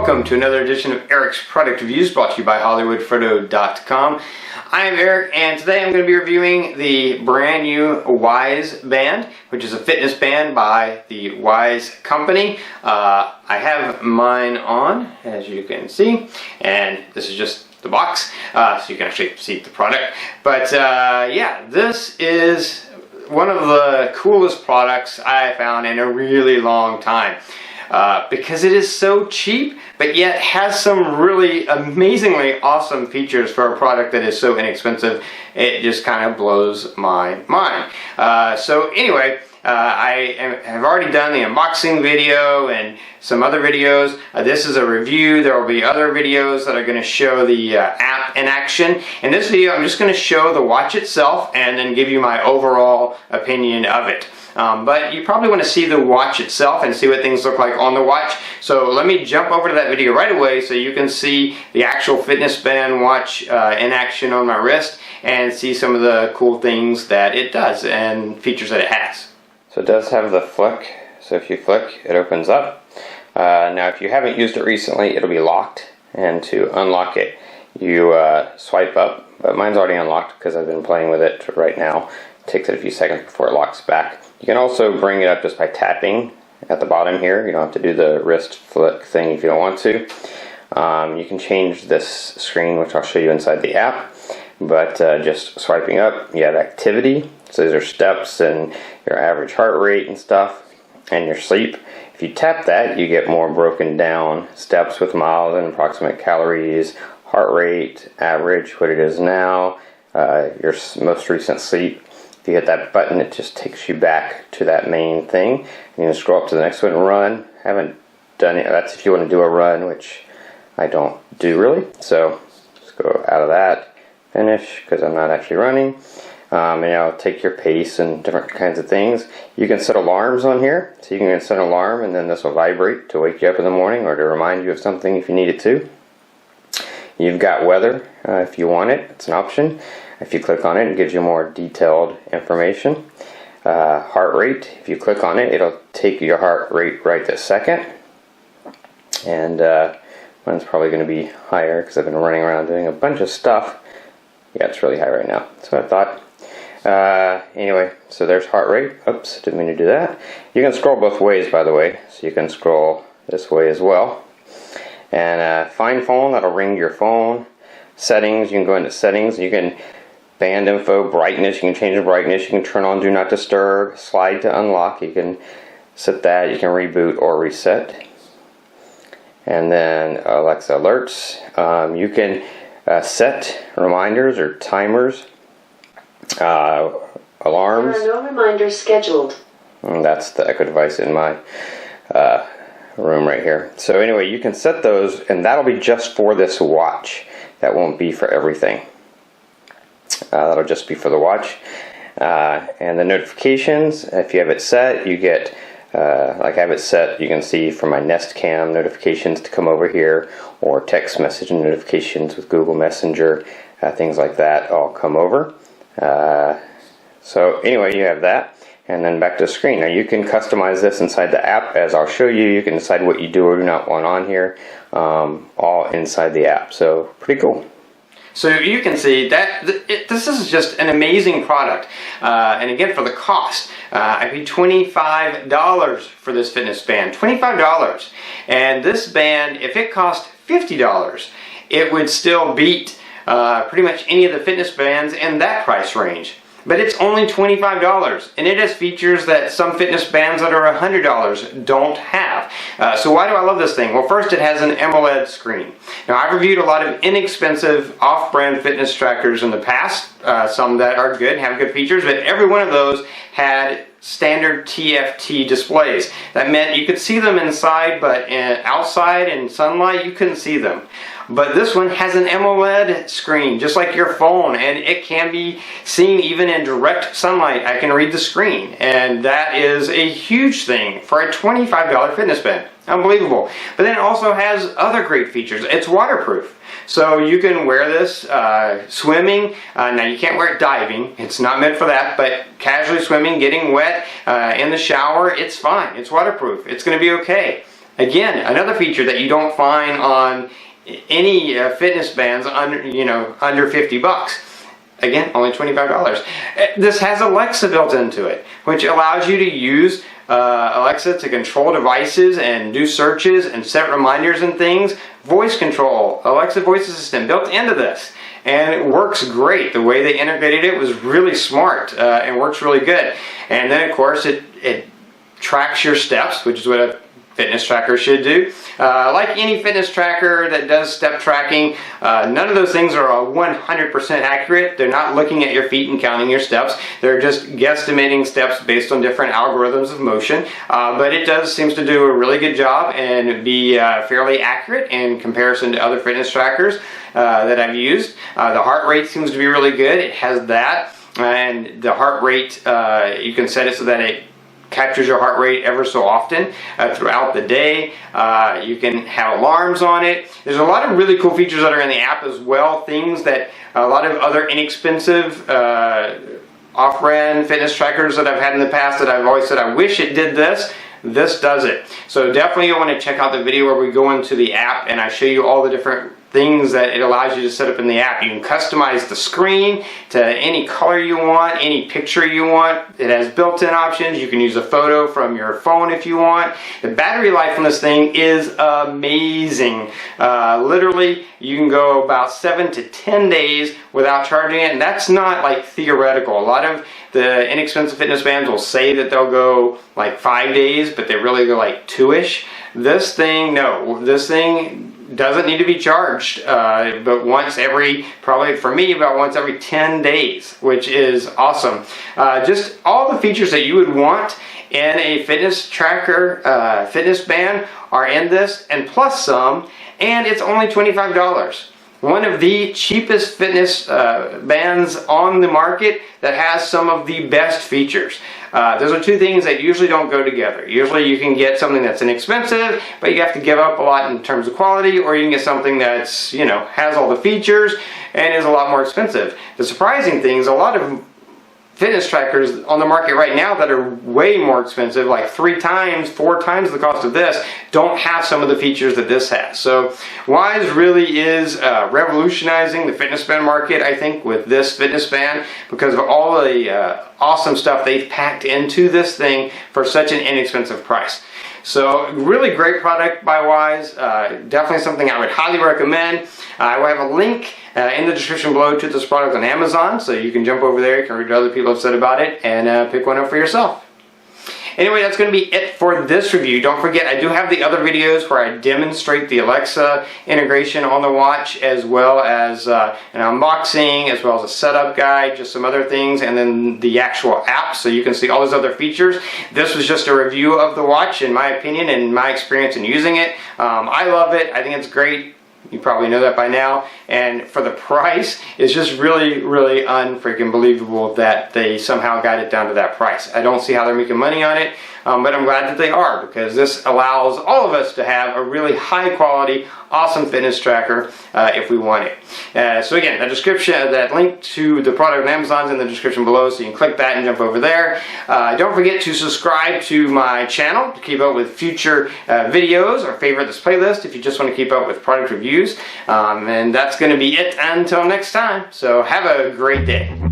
welcome to another edition of Eric's Product Reviews, brought to you by hollywoodfrodo.com. I am Eric, and today I'm going to be reviewing the brand new Wyze band, which is a fitness band by the Wyze company. I have mine on, as you can see, and this is just the box, so you can actually see the product. But yeah, this is one of the coolest products I found in a really long time. Because it is so cheap, but yet has some really amazingly awesome features for a product that is so inexpensive. It just kind of blows my mind. So anyway, I have already done the unboxing video and some other videos. This is a review. There will be other videos that are going to show the app in action. In this video, I'm just going to show the watch itself and then give you my overall opinion of it. But you probably want to see the watch itself and see what things look like on the watch. So let me jump over to that video right away so you can see the actual fitness band watch in action on my wrist and see some of the cool things that it does and features that it has. So it does have the flick. So if you flick, it opens up. Now if you haven't used it recently, it'll be locked. And to unlock it, you swipe up. But mine's already unlocked because I've been playing with it right now. It takes it a few seconds before it locks back. You can also bring it up just by tapping at the bottom here. You don't have to do the wrist flick thing if you don't want to. You can change this screen, which I'll show you inside the app. But just swiping up, you have activity. So these are steps and your average heart rate and stuff, and your sleep. If you tap that, you get more broken down steps with miles and approximate calories, heart rate, average, what it is now, your most recent sleep. If you hit that button, it just takes you back to that main thing. You can scroll up to the next one and run. Haven't done it. That's if you want to do a run, which I don't do really. So just go out of that, finish, because I'm not actually running. And it'll take your pace and different kinds of things. You can set alarms on here. So you can set an alarm and then this will vibrate to wake you up in the morning or to remind you of something if you need it to. You've got weather if you want it. It's an option. If you click on it, it gives you more detailed information. Heart rate, if you click on it, it'll take your heart rate right this second. And mine's probably going to be higher because I've been running around doing a bunch of stuff. Yeah, it's really high right now. That's what I thought. Anyway, so there's heart rate. Oops, didn't mean to do that. You can scroll both ways, by the way. So you can scroll this way as well. And find phone, that'll ring your phone. Settings, you can go into settings. You can band info, brightness, you can change the brightness. You can turn on do not disturb, slide to unlock. You can set that. You can reboot or reset. And then Alexa alerts. You can set reminders or timers, alarms. There are no reminders scheduled. And that's the Echo device in my room right here. So anyway, you can set those, and that'll be just for this watch. That won't be for everything. That'll just be for the watch. And the notifications, if you have it set, you get, like I have it set, you can see from my Nest Cam notifications to come over here, or text message notifications with Google Messenger, things like that all come over. So anyway, you have that. And then back to the screen. Now you can customize this inside the app, as I'll show you. You can decide what you do or do not want on here, all inside the app. So pretty cool. So you can see that this is just an amazing product. And again, for the cost, I paid $25 for this fitness band. $25. And this band, if it cost $50, it would still beat pretty much any of the fitness bands in that price range. But it's only $25, and it has features that some fitness bands that are $100 don't have. So why do I love this thing? Well, first, it has an Amoled screen. Now, I've reviewed a lot of inexpensive off-brand fitness trackers in the past, some that are good, have good features, but every one of those had standard TFT displays. That meant you could see them inside, but outside in sunlight, you couldn't see them. But this one has an AMOLED screen, just like your phone, and it can be seen even in direct sunlight. I can read the screen, and that is a huge thing for a $25 fitness band. Unbelievable. But then it also has other great features. It's waterproof. So you can wear this swimming. Now you can't wear it diving. It's not meant for that, but casually swimming, getting wet in the shower, it's fine. It's waterproof. It's going to be okay. Again, another feature that you don't find on any fitness bands under, under 50 bucks. Again, only $25. This has Alexa built into it, which allows you to use Alexa to control devices and do searches and set reminders and things. Voice control, Alexa voice assistant built into this. And it works great. The way they integrated it was really smart and works really good. And then, of course, it tracks your steps, which is what a fitness tracker should do. Like any fitness tracker that does step tracking, none of those things are 100% accurate. They're not looking at your feet and counting your steps. They're just guesstimating steps based on different algorithms of motion. But it seems to do a really good job and be fairly accurate in comparison to other fitness trackers that I've used. The heart rate seems to be really good. It has that. And the heart rate, you can set it so that it captures your heart rate ever so often throughout the day. You can have alarms on it. There's a lot of really cool features that are in the app as well. Things that a lot of other inexpensive off-brand fitness trackers that I've had in the past that I've always said I wish it did this. This does it. So definitely you'll want to check out the video where we go into the app and I show you all the different things that it allows you to set up in the app. You can customize the screen to any color you want, any picture you want. It has built-in options. You can use a photo from your phone if you want. The battery life on this thing is amazing. Literally, you can go about 7 to 10 days without charging it, and that's not like theoretical. A lot of the inexpensive fitness bands will say that they'll go like 5 days, but they really go like 2-ish. This thing, no. This thing doesn't need to be charged, but once every, probably for me, about once every 10 days, which is awesome. Just all the features that you would want in a fitness tracker, fitness band are in this, and plus some, and it's only $25. One of the cheapest fitness bands on the market that has some of the best features. Those are two things that usually don't go together. Usually you can get something that's inexpensive, but you have to give up a lot in terms of quality, or you can get something that's, has all the features and is a lot more expensive. The surprising thing is a lot of fitness trackers on the market right now that are way more expensive, like 3 times, 4 times the cost of this, don't have some of the features that this has. So Wyze really is revolutionizing the fitness band market, I think, with this fitness band because of all the awesome stuff they've packed into this thing for such an inexpensive price. So really great product by Wyze. Definitely something I would highly recommend. I will have a link in the description below to this product on Amazon, so you can jump over there, you can read what other people have said about it, and pick one up for yourself. Anyway, that's going to be it for this review. Don't forget, I do have the other videos where I demonstrate the Alexa integration on the watch, as well as an unboxing, as well as a setup guide, just some other things, and then the actual app, so you can see all those other features. This was just a review of the watch, in my opinion, and my experience in using it. I love it. I think it's great. You probably know that by now, and for the price, it's just really, really unfreaking believable that they somehow got it down to that price. I don't see how they're making money on it, but I'm glad that they are, because this allows all of us to have a really high quality, awesome fitness tracker if we want it. So again, the description, that link to the product on Amazon is in the description below, so you can click that and jump over there. Don't forget to subscribe to my channel to keep up with future videos, or favorite this playlist if you just want to keep up with product reviews. And that's going to be it until next time. So have a great day.